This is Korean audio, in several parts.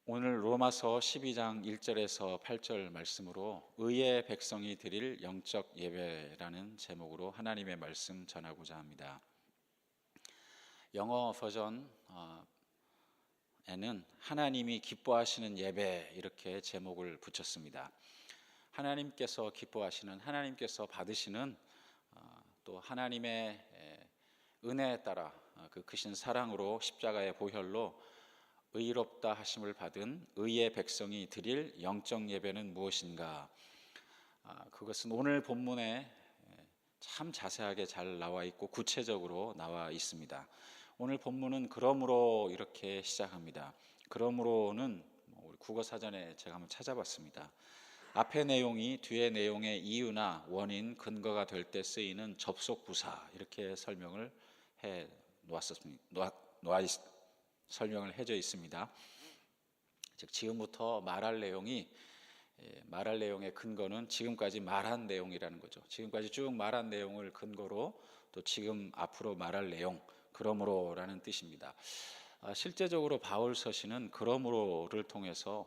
오늘 로마서 12장 1절에서 8절 말씀으로 의의 백성이 드릴 영적 예배라는 제목으로 하나님의 말씀 전하고자 합니다. 영어 버전에는 하나님이 기뻐하시는 예배 이렇게 제목을 붙였습니다. 하나님께서 기뻐하시는, 하나님께서 받으시는 또 하나님의 은혜에 따라 그 크신 사랑으로 십자가의 보혈로 의롭다 하심을 받은 의의 백성이 드릴 영적 예배는 무엇인가? 그것은 오늘 본문에 참 자세하게 잘 나와 있고 구체적으로 나와 있습니다. 오늘 본문은 그러므로 이렇게 시작합니다. 그러므로는 우리 국어사전에 제가 한번 찾아봤습니다. 앞의 내용이 뒤의 내용의 이유나 원인, 근거가 될 때 쓰이는 접속 부사 이렇게 설명을 해 설명을 해져 있습니다. 즉 지금부터 말할 내용의 근거는 지금까지 말한 내용이라는 거죠. 지금까지 쭉 말한 내용을 근거로 또 지금 앞으로 말할 내용, 그러므로라는 뜻입니다. 실제적으로 바울 서신은 그러므로를 통해서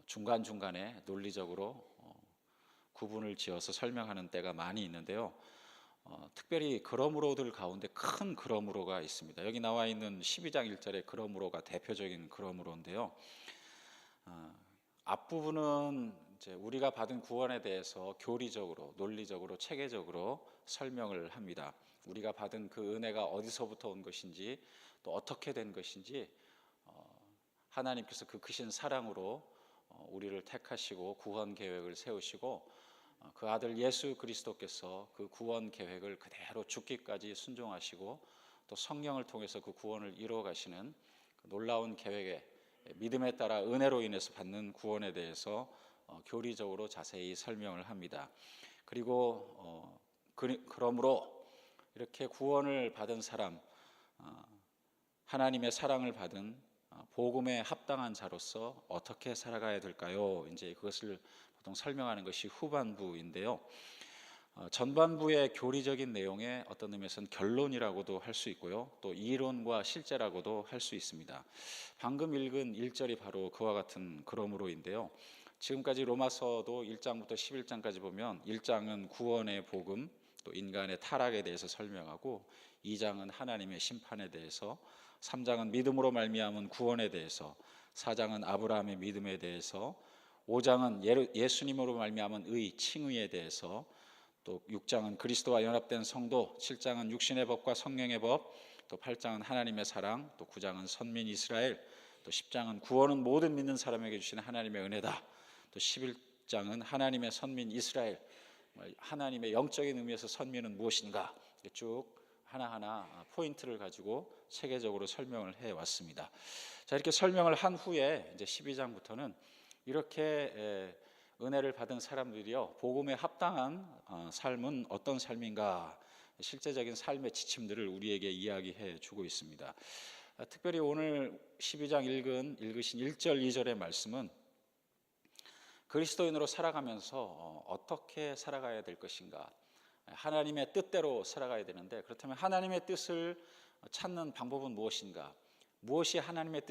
중간중간에 논리적으로 구분을 지어서 설명하는 때가 많이 있는데요. 특별히 그러므로들 가운데 큰 그러므로가 있습니다. 여기 나와 있는 12장 1절의 그러므로가 대표적인 그러므로인데요. 앞부분은 이제 우리가 받은 구원에 대해서 교리적으로, 논리적으로, 체계적으로 설명을 합니다. 우리가 받은 그 은혜가 어디서부터 온 것인지 또 어떻게 된 것인지 하나님께서 그 크신 사랑으로 우리를 택하시고 구원 계획을 세우시고 그 아들 예수 그리스도께서 그 구원 계획을 그대로 죽기까지 순종하시고 또 성령을 통해서 그 구원을 이루어 가시는 놀라운 계획에 믿음에 따라 은혜로 인해서 받는 구원에 대해서 교리적으로 자세히 설명을 합니다. 그리고 그러므로 이렇게 구원을 받은 사람, 하나님의 사랑을 받은 복음에 합당한 자로서 어떻게 살아가야 될까요? 이제 그것을 보통 설명하는 것이 후반부인데요. 전반부의 교리적인 내용의 어떤 의미에서는 결론이라고도 할 수 있고요. 또 이론과 실제라고도 할 수 있습니다. 방금 읽은 1절이 바로 그와 같은 그러므로인데요. 지금까지 로마서도 1장부터 11장까지 보면 1장은 구원의 복음, 또 인간의 타락에 대해서 설명하고 2장은 하나님의 심판에 대해서, 3장은 믿음으로 말미암은 구원에 대해서, 4장은 아브라함의 믿음에 대해서, 5장은 예수님으로 말미암은 의, 칭의에 대해서, 또 6장은 그리스도와 연합된 성도, 7장은 육신의 법과 성령의 법, 또 8장은 하나님의 사랑, 또 9장은 선민 이스라엘, 또 10장은 구원은 모든 믿는 사람에게 주시는 하나님의 은혜다, 또 11장은 하나님의 선민 이스라엘, 하나님의 영적인 의미에서 선민은 무엇인가, 쭉 하나하나 포인트를 가지고 체계적으로 설명을 해왔습니다. 자, 이렇게 설명을 한 후에 이제 12장부터는 이렇게 은혜를 받은 사람들이요, 복음에 합당한 삶은 어떤 삶인가, 실제적인 삶의 지침들을 우리에게 이야기해 주고 있습니다. 특별히 오늘 12장 읽으신 1절 2절의 말씀은 그리스도인으로 살아가면서 어떻게 살아가야 될 것인가, 하나님의 뜻대로 살아가야 되는데, 그렇다면 하나님의 뜻을 찾는 방법은 무엇인가, 무엇이 하나님의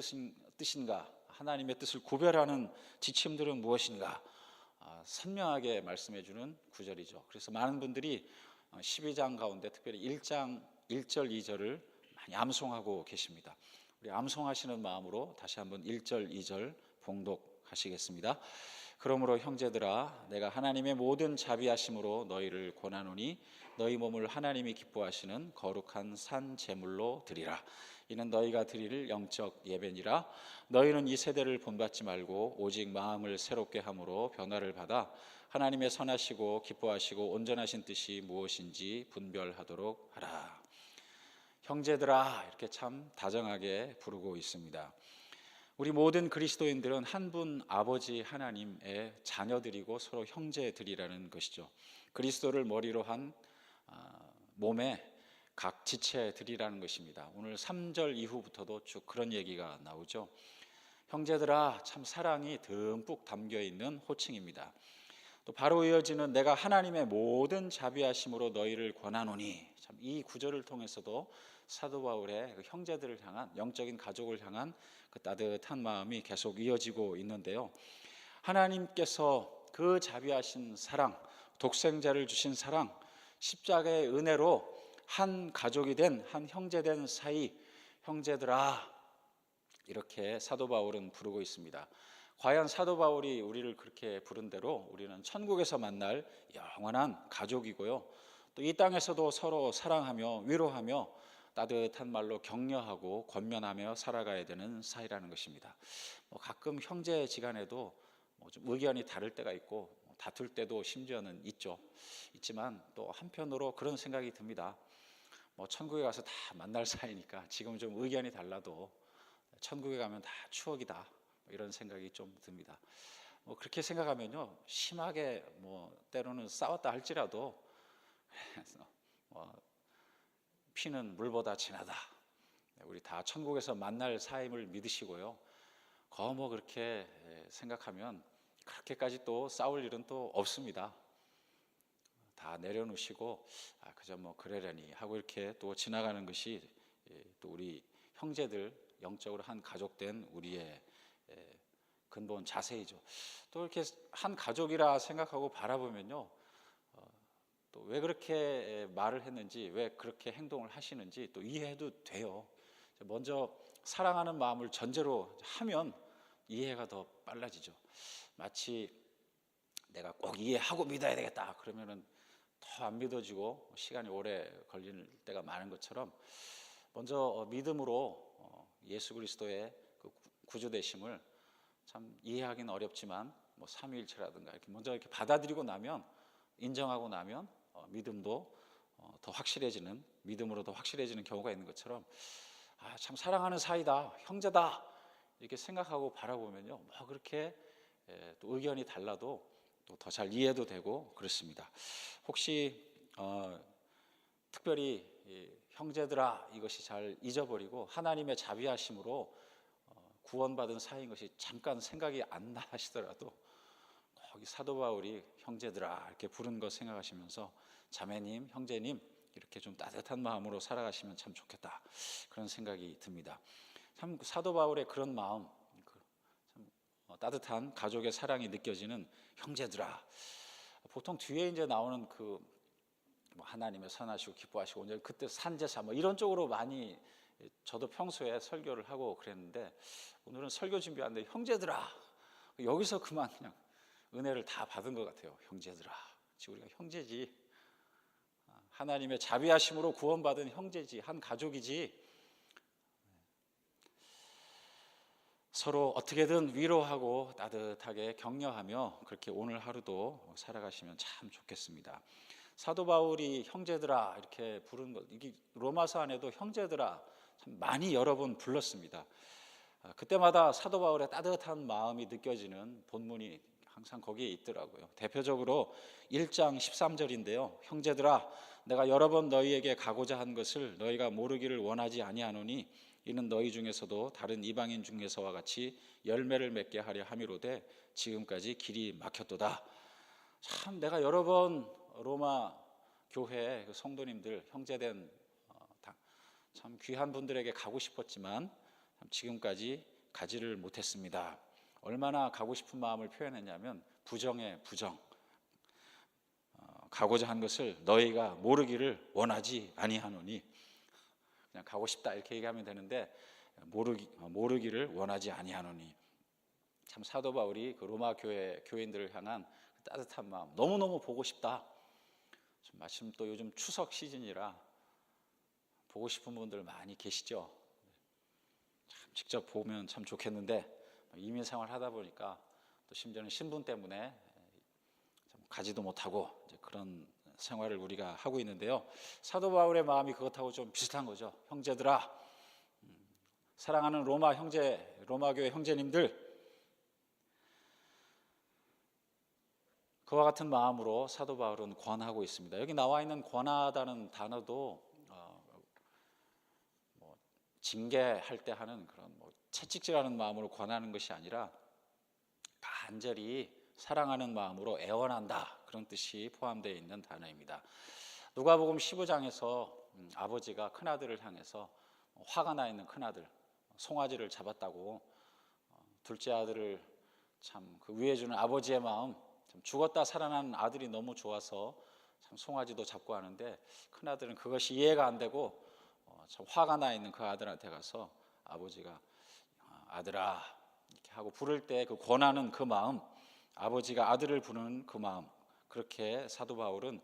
뜻인가, 하나님의 뜻을 구별하는 지침들은 무엇인가, 선명하게 말씀해 주는 구절이죠. 그래서 많은 분들이 12장 가운데 특별히 1장 1절 2절을 많이 암송하고 계십니다. 우리 암송하시는 마음으로 다시 한번 1절 2절 봉독하시겠습니다. 그러므로 형제들아, 내가 하나님의 모든 자비하심으로 너희를 권하노니 너희 몸을 하나님이 기뻐하시는 거룩한 산 제물로 드리라. 이는 너희가 드릴 영적 예배니라. 너희는 이 세대를 본받지 말고 오직 마음을 새롭게 함으로 변화를 받아 하나님의 선하시고 기뻐하시고 온전하신 뜻이 무엇인지 분별하도록 하라. 형제들아, 이렇게 참 다정하게 부르고 있습니다. 우리 모든 그리스도인들은 한 분 아버지 하나님의 자녀들이고 서로 형제들이라는 것이죠. 그리스도를 머리로 한 몸의 각 지체들이라는 것입니다. 오늘 3절 이후부터도 쭉 그런 얘기가 나오죠. 형제들아, 참 사랑이 듬뿍 담겨 있는 호칭입니다. 또 바로 이어지는 내가 하나님의 모든 자비하심으로 너희를 권하노니, 참 이 구절을 통해서도 사도 바울의 그 형제들을 향한, 영적인 가족을 향한 그 따뜻한 마음이 계속 이어지고 있는데요. 하나님께서 그 자비하신 사랑, 독생자를 주신 사랑, 십자가의 은혜로 한 가족이 된, 한 형제 된 사이, 형제들아, 이렇게 사도 바울은 부르고 있습니다. 과연 사도 바울이 우리를 그렇게 부른 대로 우리는 천국에서 만날 영원한 가족이고요, 또 이 땅에서도 서로 사랑하며 위로하며 따뜻한 말로 격려하고 권면하며 살아가야 되는 사이라는 것입니다. 가끔 형제지간에도 좀 의견이 다를 때가 있고 다툴 때도 심지어는 있지만 또 한편으로 그런 생각이 듭니다. 천국에 가서 다 만날 사이니까 지금 좀 의견이 달라도 천국에 가면 다 추억이다, 이런 생각이 좀 듭니다. 그렇게 생각하면요, 심하게 때로는 싸웠다 할지라도 피는 물보다 진하다, 우리 다 천국에서 만날 사임을 믿으시고요, 그렇게 생각하면 그렇게까지 또 싸울 일은 또 없습니다. 다 내려놓으시고 그저 그러려니 하고 이렇게 또 지나가는 것이 또 우리 형제들, 영적으로 한 가족된 우리의 근본 자세이죠. 또 이렇게 한 가족이라 생각하고 바라보면요, 또 왜 그렇게 말을 했는지, 왜 그렇게 행동을 하시는지 또 이해해도 돼요. 먼저 사랑하는 마음을 전제로 하면 이해가 더 빨라지죠. 마치 내가 꼭 이해하고 믿어야 되겠다 그러면은 더 안 믿어지고 시간이 오래 걸릴 때가 많은 것처럼, 먼저 믿음으로 예수 그리스도의 그 구주 되심을 참 이해하기는 어렵지만 삼위일체라든가 이렇게 먼저 이렇게 받아들이고 나면, 인정하고 나면 믿음도 더 확실해지는, 믿음으로 더 확실해지는 경우가 있는 것처럼, 참 사랑하는 사이다, 형제다, 이렇게 생각하고 바라보면요, 그렇게 또 의견이 달라도 또 더 잘 이해도 되고 그렇습니다. 혹시 특별히 형제들아 이것이 잘 잊어버리고 하나님의 자비하심으로 구원받은 사이인 것이 잠깐 생각이 안 나 하시더라도, 거기 사도 바울이 형제들아 이렇게 부른 거 생각하시면서 자매님, 형제님, 이렇게 좀 따뜻한 마음으로 살아가시면 참 좋겠다, 그런 생각이 듭니다. 참 사도 바울의 그런 마음, 참 따뜻한 가족의 사랑이 느껴지는 형제들아, 보통 뒤에 이제 나오는 그 하나님의 선하시고 기뻐하시고 오늘 그때 산제사 이런 쪽으로 많이 저도 평소에 설교를 하고 그랬는데, 오늘은 설교 준비하는데 형제들아, 여기서 그만 그냥 은혜를 다 받은 것 같아요. 형제들아, 우리가 형제지, 하나님의 자비하심으로 구원받은 형제지, 한 가족이지, 서로 어떻게든 위로하고 따뜻하게 격려하며 그렇게 오늘 하루도 살아가시면 참 좋겠습니다. 사도 바울이 형제들아 이렇게 부른 것, 이게 로마서 안에도 형제들아 참 많이 여러 번 불렀습니다. 그때마다 사도 바울의 따뜻한 마음이 느껴지는 본문이 항상 거기에 있더라고요. 대표적으로 1장 13절인데요. 형제들아, 내가 여러 번 너희에게 가고자 한 것을 너희가 모르기를 원하지 아니하노니 이는 너희 중에서도 다른 이방인 중에서와 같이 열매를 맺게 하려 함이로되 지금까지 길이 막혔도다. 참 내가 여러 번 로마 교회 성도님들, 형제된 참 귀한 분들에게 가고 싶었지만 지금까지 가지를 못했습니다. 얼마나 가고 싶은 마음을 표현했냐면 부정에 부정, 가고자 한 것을 너희가 모르기를 원하지 아니하노니, 그냥 가고 싶다 이렇게 얘기하면 되는데 모르기를 원하지 아니하노니, 참 사도 바울이 그 로마 교인들을 향한 따뜻한 마음, 너무너무 보고 싶다. 마침 또 요즘 추석 시즌이라 보고 싶은 분들 많이 계시죠. 참 직접 보면 참 좋겠는데 이민 생활 하다 보니까 또 심지어는 신분 때문에 참 가지도 못하고 이제 그런 생활을 우리가 하고 있는데요. 사도 바울의 마음이 그것하고 좀 비슷한 거죠. 형제들아, 사랑하는 로마 교회 형제님들, 그와 같은 마음으로 사도 바울은 권하고 있습니다. 여기 나와 있는 권하다는 단어도 징계할 때 하는 그런 채찍질하는 마음으로 권하는 것이 아니라 간절히 사랑하는 마음으로 애원한다, 그런 뜻이 포함되어 있는 단어입니다. 누가복음 15장에서 아버지가 큰아들을 향해서 화가 나 있는 큰아들 송아지를 잡았다고 둘째 아들을 참 그 위해주는 아버지의 마음, 참 죽었다 살아난 아들이 너무 좋아서 참 송아지도 잡고 하는데, 큰아들은 그것이 이해가 안 되고 참 화가 나 있는 그 아들한테 가서 아버지가 아들아 이렇게 하고 부를 때 그 권하는 그 마음, 아버지가 아들을 부르는 그 마음, 그렇게 사도 바울은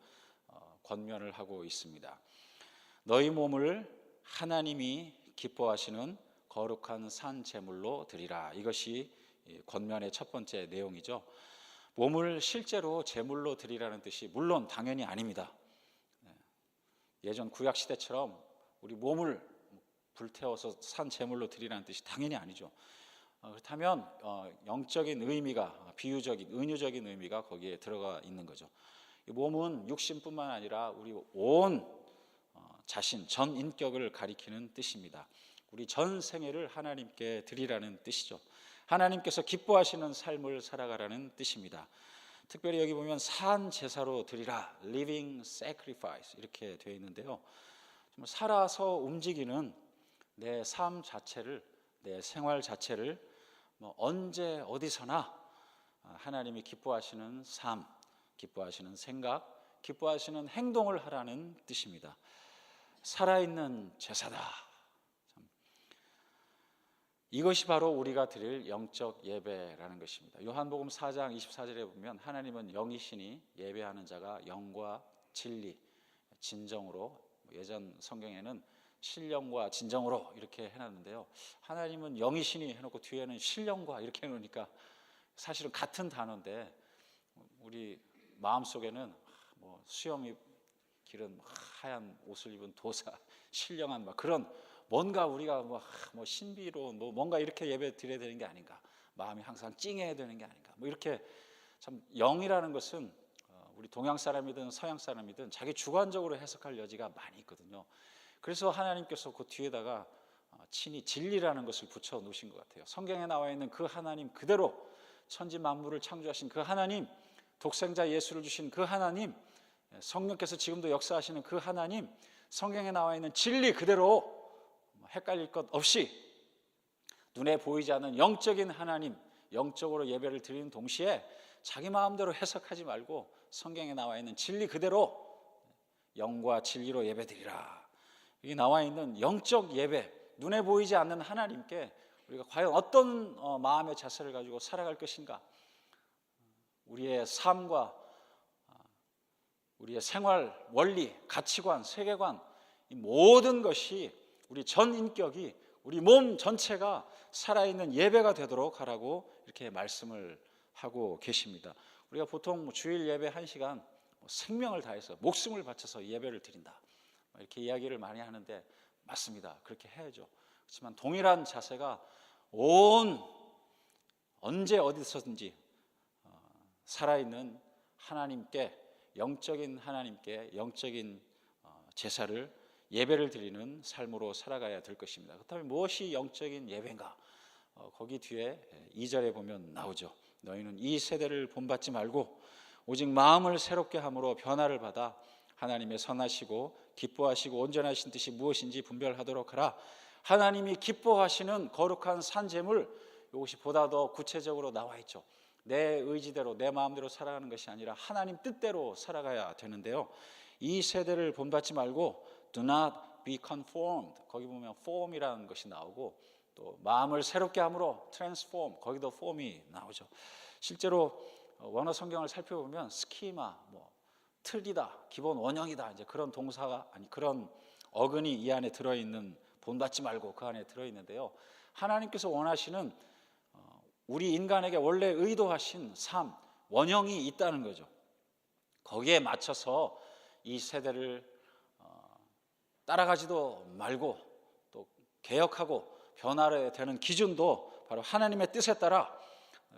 권면을 하고 있습니다. 너희 몸을 하나님이 기뻐하시는 거룩한 산 제물로 드리라. 이것이 권면의 첫 번째 내용이죠. 몸을 실제로 제물로 드리라는 뜻이 물론 당연히 아닙니다. 예전 구약 시대처럼 우리 몸을 불태워서 산 제물로 드리라는 뜻이 당연히 아니죠. 그렇다면 영적인 의미가, 비유적인, 은유적인 의미가 거기에 들어가 있는 거죠. 이 몸은 육신뿐만 아니라 우리 온 자신, 전 인격을 가리키는 뜻입니다. 우리 전 생애를 하나님께 드리라는 뜻이죠. 하나님께서 기뻐하시는 삶을 살아가라는 뜻입니다. 특별히 여기 보면 산 제사로 드리라, living sacrifice 이렇게 되어 있는데요. 정말 살아서 움직이는 내 삶 자체를, 내 생활 자체를 언제 어디서나 하나님이 기뻐하시는 삶, 기뻐하시는 생각, 기뻐하시는 행동을 하라는 뜻입니다. 살아있는 제사다. 이것이 바로 우리가 드릴 영적 예배라는 것입니다. 요한복음 4장 24절에 보면 하나님은 영이시니 예배하는 자가 영과 진리, 진정으로, 예전 성경에는 신령과 진정으로 이렇게 해놨는데요, 하나님은 영이시니 해놓고 뒤에는 신령과 이렇게 해놓으니까 사실은 같은 단어인데 우리 마음속에는 수염이 기른 하얀 옷을 입은 도사, 신령한 그런 뭔가 우리가 신비로운 뭔가 이렇게 예배 드려야 되는 게 아닌가, 마음이 항상 찡해야 되는 게 아닌가, 이렇게 참 영이라는 것은 우리 동양 사람이든 서양 사람이든 자기 주관적으로 해석할 여지가 많이 있거든요. 그래서 하나님께서 그 뒤에다가 친히 진리라는 것을 붙여 놓으신 것 같아요. 성경에 나와 있는 그 하나님 그대로, 천지 만물을 창조하신 그 하나님, 독생자 예수를 주신 그 하나님, 성령께서 지금도 역사하시는 그 하나님, 성경에 나와 있는 진리 그대로 헷갈릴 것 없이 눈에 보이지 않는 영적인 하나님, 영적으로 예배를 드리는 동시에 자기 마음대로 해석하지 말고 성경에 나와 있는 진리 그대로 영과 진리로 예배드리라. 여기 나와 있는 영적 예배, 눈에 보이지 않는 하나님께 우리가 과연 어떤 마음의 자세를 가지고 살아갈 것인가, 우리의 삶과 우리의 생활, 원리, 가치관, 세계관, 이 모든 것이, 우리 전 인격이, 우리 몸 전체가 살아있는 예배가 되도록 하라고 이렇게 말씀을 하고 계십니다. 우리가 보통 주일 예배 1시간 생명을 다해서 목숨을 바쳐서 예배를 드린다, 이렇게 이야기를 많이 하는데 맞습니다. 그렇게 해야죠. 그렇지만 동일한 자세가 언제 어디서든지 살아있는 하나님께, 영적인 하나님께 영적인 제사를, 예배를 드리는 삶으로 살아가야 될 것입니다. 그렇다면 무엇이 영적인 예배인가? 거기 뒤에 2절에 보면 나오죠. 너희는 이 세대를 본받지 말고 오직 마음을 새롭게 함으로 변화를 받아 하나님의 선하시고 기뻐하시고 온전하신 뜻이 무엇인지 분별하도록 하라. 하나님이 기뻐하시는 거룩한 산제물, 이것이 보다 더 구체적으로 나와 있죠. 내 의지대로, 내 마음대로 살아가는 것이 아니라 하나님 뜻대로 살아가야 되는데요, 이 세대를 본받지 말고 do not be conformed, 거기 보면 form이라는 것이 나오고, 또 마음을 새롭게 함으로 transform, 거기도 form이 나오죠. 실제로 원어 성경을 살펴보면 스키마, 틀이다, 기본 원형이다, 이제 그런 동사가, 아니 그런 어근이 이 안에 들어있는, 본받지 말고 그 안에 들어있는데요, 하나님께서 원하시는 우리 인간에게 원래 의도하신 삶, 원형이 있다는 거죠. 거기에 맞춰서 이 세대를 따라가지도 말고 또 개혁하고 변화해야 되는 기준도 바로 하나님의 뜻에 따라,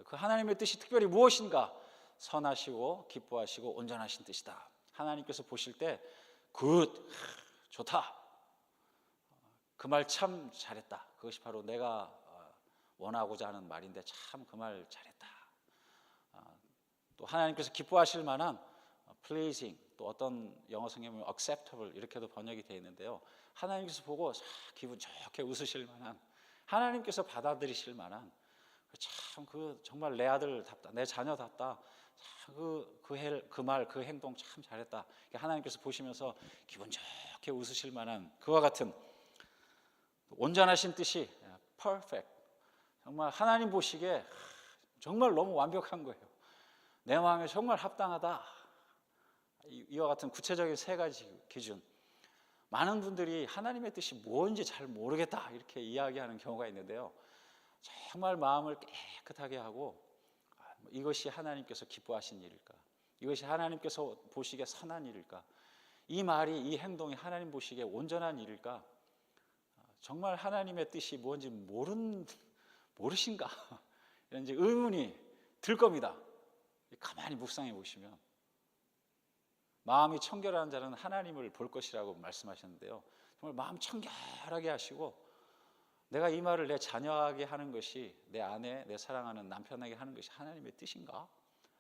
그 하나님의 뜻이 특별히 무엇인가? 선하시고 기뻐하시고 온전하신 뜻이다. 하나님께서 보실 때 굿, 좋다, 그 말 참 잘했다, 그것이 바로 내가 원하고자 하는 말인데 참 그 말 잘했다, 또 하나님께서 기뻐하실 만한 pleasing, 또 어떤 영어 성경에 보면 acceptable 이렇게도 번역이 되어 있는데요. 하나님께서 보고 기분 좋게 웃으실 만한, 하나님께서 받아들이실 만한, 참 정말 내 아들답다, 내 자녀답다, 그 말, 그 행동 참 잘했다, 하나님께서 보시면서 기분 좋게 웃으실 만한 그와 같은 온전하신 뜻이 perfect, 정말 하나님 보시기에 정말 너무 완벽한 거예요. 내 마음에 정말 합당하다. 이와 같은 구체적인 세 가지 기준. 많은 분들이 하나님의 뜻이 뭔지 잘 모르겠다 이렇게 이야기하는 경우가 있는데요, 정말 마음을 깨끗하게 하고 이것이 하나님께서 기뻐하신 일일까, 이것이 하나님께서 보시기에 선한 일일까, 이 말이, 이 행동이 하나님 보시기에 온전한 일일까, 정말 하나님의 뜻이 뭔지 모르신가, 이런 이제 의문이 들 겁니다. 가만히 묵상해 보시면 마음이 청결한 자는 하나님을 볼 것이라고 말씀하셨는데요, 정말 마음 청결하게 하시고 내가 이 말을 내 자녀에게 하는 것이, 내 아내, 내 사랑하는 남편에게 하는 것이 하나님의 뜻인가?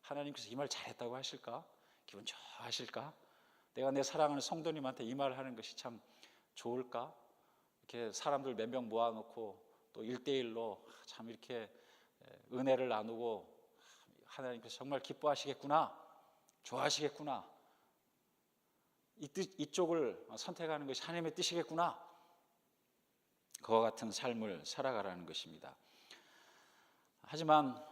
하나님께서 이 말 잘했다고 하실까? 기분 좋아하실까? 내가 내 사랑하는 성도님한테 이 말을 하는 것이 참 좋을까? 이렇게 사람들 몇 명 모아놓고 또 1대1로 참 이렇게 은혜를 나누고 하나님께서 정말 기뻐하시겠구나, 좋아하시겠구나, 이쪽을 선택하는 것이 하나님의 뜻이겠구나, 그와 같은 삶을 살아가라는 것입니다. 하지만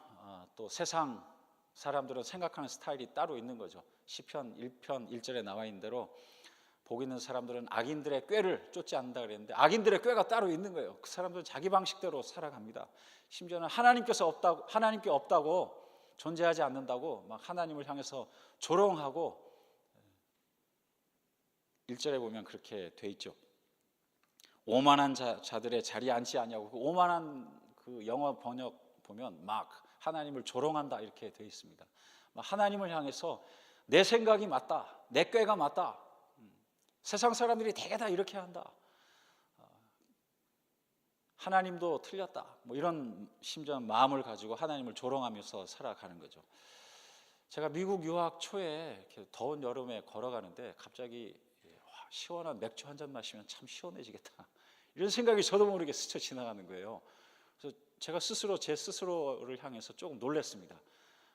또 세상 사람들은 생각하는 스타일이 따로 있는 거죠. 시편 1편 1절에 나와 있는 대로 복 있는 사람들은 악인들의 꾀를 쫓지 않는다 그랬는데, 악인들의 꾀가 따로 있는 거예요. 그 사람들은 자기 방식대로 살아갑니다. 심지어는 하나님께 없다고, 존재하지 않는다고 막 하나님을 향해서 조롱하고, 1절에 보면 그렇게 돼 있죠. 오만한 자들의 자리에 앉지 아니하고, 그 오만한 그 영어 번역 보면 막 하나님을 조롱한다 이렇게 돼 있습니다. 하나님을 향해서 내 생각이 맞다, 내 꾀가 맞다, 세상 사람들이 대개 다 이렇게 한다, 하나님도 틀렸다, 뭐 이런 심지어 마음을 가지고 하나님을 조롱하면서 살아가는 거죠. 제가 미국 유학 초에 이렇게 더운 여름에 걸어가는데 갑자기 시원한 맥주 한 잔 마시면 참 시원해지겠다, 이런 생각이 저도 모르게 스쳐 지나가는 거예요. 그래서 제가 제 스스로를 향해서 조금 놀랐습니다.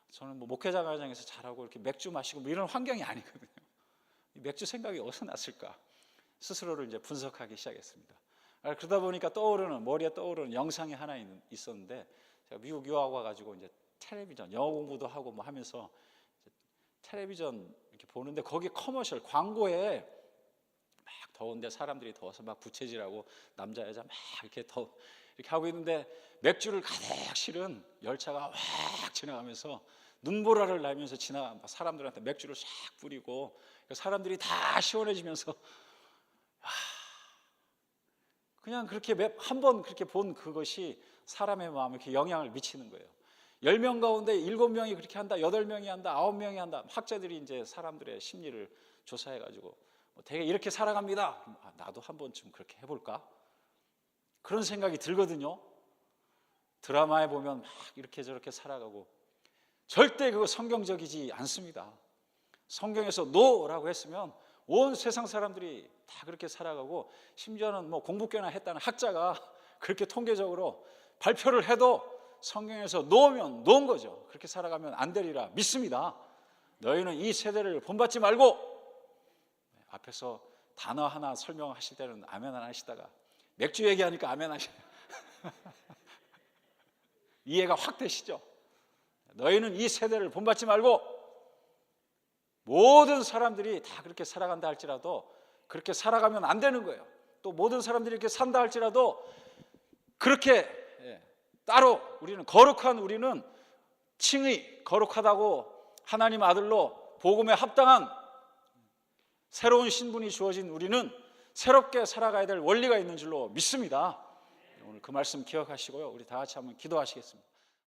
저는 뭐 목회자 과정에서 자라고 이렇게 맥주 마시고 뭐 이런 환경이 아니거든요. 맥주 생각이 어디서 났을까? 스스로를 이제 분석하기 시작했습니다. 그러다 보니까 머리에 떠오르는 영상이 하나 있었는데, 제가 미국 유학 와가지고 이제 텔레비전 영어 공부도 하고 뭐 하면서 텔레비전 이렇게 보는데, 거기 커머셜 광고에 막 더운데 사람들이 더워서 막 부채질하고 남자 여자 막 이렇게 이렇게 하고 있는데, 맥주를 가득 실은 열차가 확 지나가면서 눈보라를 날면서 사람들한테 맥주를 싹 뿌리고 사람들이 다 시원해지면서 그냥 그렇게 한 번 그렇게 본 그것이 사람의 마음에 이렇게 영향을 미치는 거예요. 10명 가운데 7명이 그렇게 한다, 8명이 한다, 9명이 한다. 학자들이 이제 사람들의 심리를 조사해가지고 되게 이렇게 살아갑니다. 나도 한 번쯤 그렇게 해볼까? 그런 생각이 들거든요. 드라마에 보면 막 이렇게 저렇게 살아가고, 절대 그거 성경적이지 않습니다. 성경에서 노라고 했으면 온 세상 사람들이 다 그렇게 살아가고, 심지어는 뭐 공부 꽤나 했다는 학자가 그렇게 통계적으로 발표를 해도 성경에서 노면 노인 거죠. 그렇게 살아가면 안 되리라 믿습니다. 너희는 이 세대를 본받지 말고, 앞에서 단어 하나 설명하실 때는 아멘 안 하시다가 맥주 얘기하니까 아멘 하시네. 이해가 확 되시죠? 너희는 이 세대를 본받지 말고, 모든 사람들이 다 그렇게 살아간다 할지라도 그렇게 살아가면 안 되는 거예요. 또 모든 사람들이 이렇게 산다 할지라도 그렇게 따로 우리는 칭의 거룩하다고 하나님 아들로 복음에 합당한 새로운 신분이 주어진 우리는 새롭게 살아가야 될 원리가 있는 줄로 믿습니다. 오늘 그 말씀 기억하시고요, 우리 다 같이 한번 기도하시겠습니다.